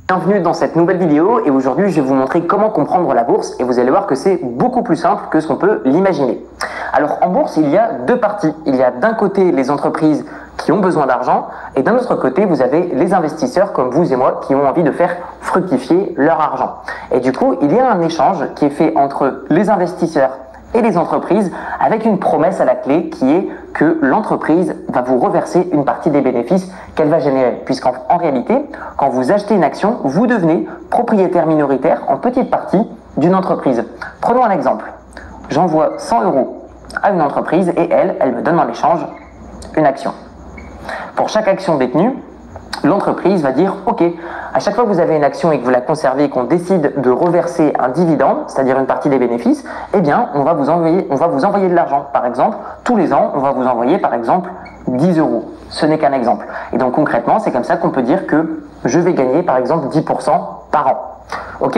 Bienvenue dans cette nouvelle vidéo et aujourd'hui je vais vous montrer comment comprendre la bourse et vous allez voir que c'est beaucoup plus simple que ce qu'on peut l'imaginer. Alors en bourse il y a deux parties, il y a d'un côté les entreprises qui ont besoin d'argent et d'un autre côté vous avez les investisseurs comme vous et moi qui ont envie de faire fructifier leur argent. Et du coup il y a un échange qui est fait entre les investisseurs et les entreprises avec une promesse à la clé qui est que l'entreprise va vous reverser une partie des bénéfices qu'elle va générer. Puisqu'en réalité, quand vous achetez une action, vous devenez propriétaire minoritaire en petite partie d'une entreprise. Prenons un exemple. J'envoie 100 € à une entreprise et elle me donne en échange une action. Pour chaque action détenue, l'entreprise va dire ok, à chaque fois que vous avez une action et que vous la conservez et qu'on décide de reverser un dividende, c'est-à-dire une partie des bénéfices, eh bien on va vous envoyer de l'argent. Par exemple, tous les ans, on va vous envoyer par exemple 10 €. Ce n'est qu'un exemple. Et donc concrètement, c'est comme ça qu'on peut dire que je vais gagner par exemple 10% par an. Ok?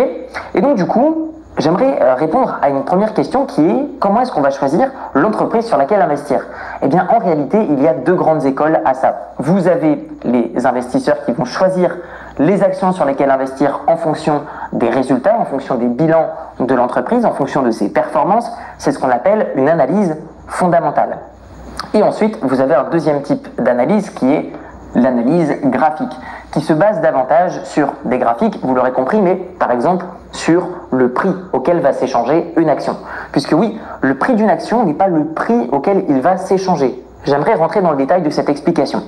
Et donc du coup, j'aimerais répondre à une première question qui est comment est-ce qu'on va choisir l'entreprise sur laquelle investir? Eh bien, en réalité, il y a deux grandes écoles à ça. Vous avez les investisseurs qui vont choisir les actions sur lesquelles investir en fonction des résultats, en fonction des bilans de l'entreprise, en fonction de ses performances. C'est ce qu'on appelle une analyse fondamentale. Et ensuite, vous avez un deuxième type d'analyse qui est l'analyse graphique, qui se base davantage sur des graphiques, vous l'aurez compris, mais par exemple sur le prix auquel va s'échanger une action. Puisque oui, le prix d'une action n'est pas le prix auquel il va s'échanger. J'aimerais rentrer dans le détail de cette explication.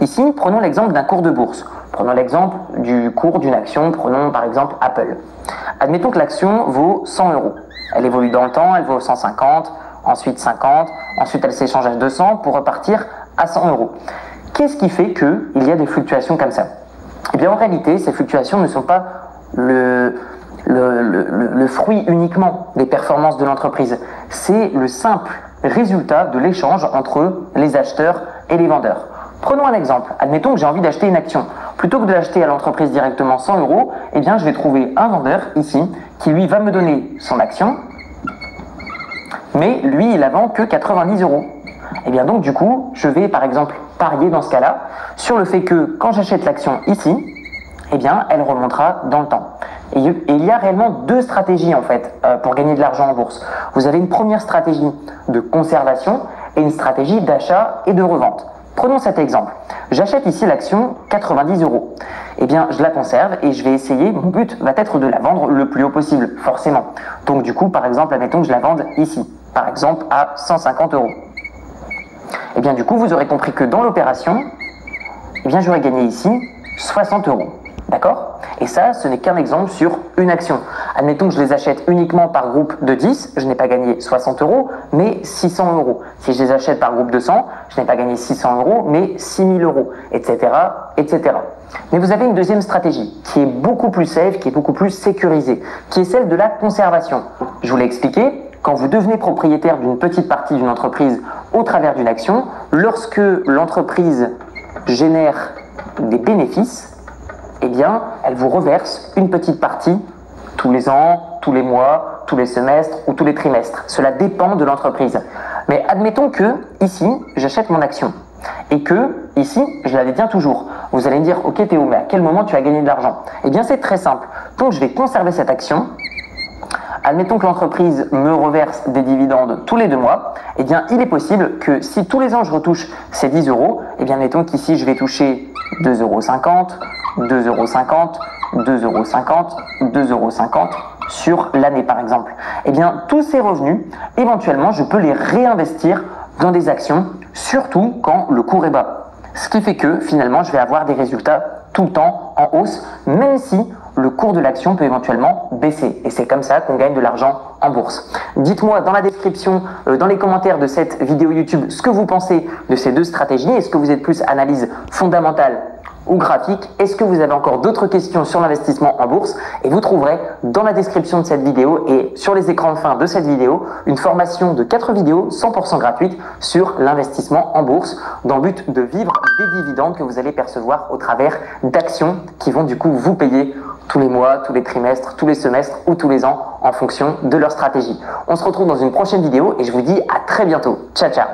Ici, prenons l'exemple d'un cours de bourse. Prenons l'exemple du cours d'une action, prenons par exemple Apple. Admettons que l'action vaut 100 €. Elle évolue dans le temps, elle vaut 150, ensuite 50, ensuite elle s'échange à 200 pour repartir à 100 €. Qu'est-ce qui fait qu'il y a des fluctuations comme ça? Eh bien en réalité, ces fluctuations ne sont pas le fruit uniquement des performances de l'entreprise. C'est le simple résultat de l'échange entre les acheteurs et les vendeurs. Prenons un exemple. Admettons que j'ai envie d'acheter une action. Plutôt que de l'acheter à l'entreprise directement 100 €, eh bien je vais trouver un vendeur ici qui lui va me donner son action, mais lui il la vend que 90 €. Et bien donc du coup, je vais par exemple parier dans ce cas-là sur le fait que quand j'achète l'action ici, eh bien elle remontera dans le temps. Et il y a réellement deux stratégies en fait pour gagner de l'argent en bourse. Vous avez une première stratégie de conservation et une stratégie d'achat et de revente. Prenons cet exemple. J'achète ici l'action 90 €. Eh bien, je la conserve et je vais essayer, mon but va être de la vendre le plus haut possible, forcément. Donc du coup, par exemple, admettons que je la vende ici, par exemple à 150 €. Eh bien du coup, vous aurez compris que dans l'opération, eh bien j'aurais gagné ici 60 €. D'accord? Et ça, ce n'est qu'un exemple sur une action. Admettons que je les achète uniquement par groupe de 10, je n'ai pas gagné 60 €, mais 600 €. Si je les achète par groupe de 100, je n'ai pas gagné 600 €, mais 6000 €, etc., etc. Mais vous avez une deuxième stratégie qui est beaucoup plus safe, qui est beaucoup plus sécurisée, qui est celle de la conservation. Je vous l'ai expliqué, quand vous devenez propriétaire d'une petite partie d'une entreprise au travers d'une action, lorsque l'entreprise génère des bénéfices, eh bien, elle vous reverse une petite partie tous les ans, tous les mois, tous les semestres ou tous les trimestres. Cela dépend de l'entreprise. Mais admettons que, ici, j'achète mon action et que, ici, je la détiens toujours. Vous allez me dire, ok Théo, mais à quel moment tu as gagné de l'argent? Eh bien, c'est très simple. Donc, je vais conserver cette action. Admettons que l'entreprise me reverse des dividendes tous les 2 mois, eh bien il est possible que si tous les ans je retouche ces 10 €, eh bien mettons qu'ici je vais toucher 2,50 €, 2,50 €, 2,50 €, 2,50 € sur l'année par exemple. Eh bien tous ces revenus, éventuellement je peux les réinvestir dans des actions, surtout quand le cours est bas. Ce qui fait que finalement je vais avoir des résultats tout le temps en hausse, même si le cours de l'action peut éventuellement baisser. Et c'est comme ça qu'on gagne de l'argent en bourse. Dites-moi dans la description, dans les commentaires de cette vidéo YouTube, ce que vous pensez de ces deux stratégies. Est-ce que vous êtes plus analyse fondamentale ou graphique? Est-ce que vous avez encore d'autres questions sur l'investissement en bourse? Et vous trouverez dans la description de cette vidéo et sur les écrans de fin de cette vidéo une formation de 4 vidéos 100% gratuites sur l'investissement en bourse dans le but de vivre des dividendes que vous allez percevoir au travers d'actions qui vont du coup vous payer tous les mois, tous les trimestres, tous les semestres ou tous les ans en fonction de leur stratégie. On se retrouve dans une prochaine vidéo et je vous dis à très bientôt. Ciao, ciao!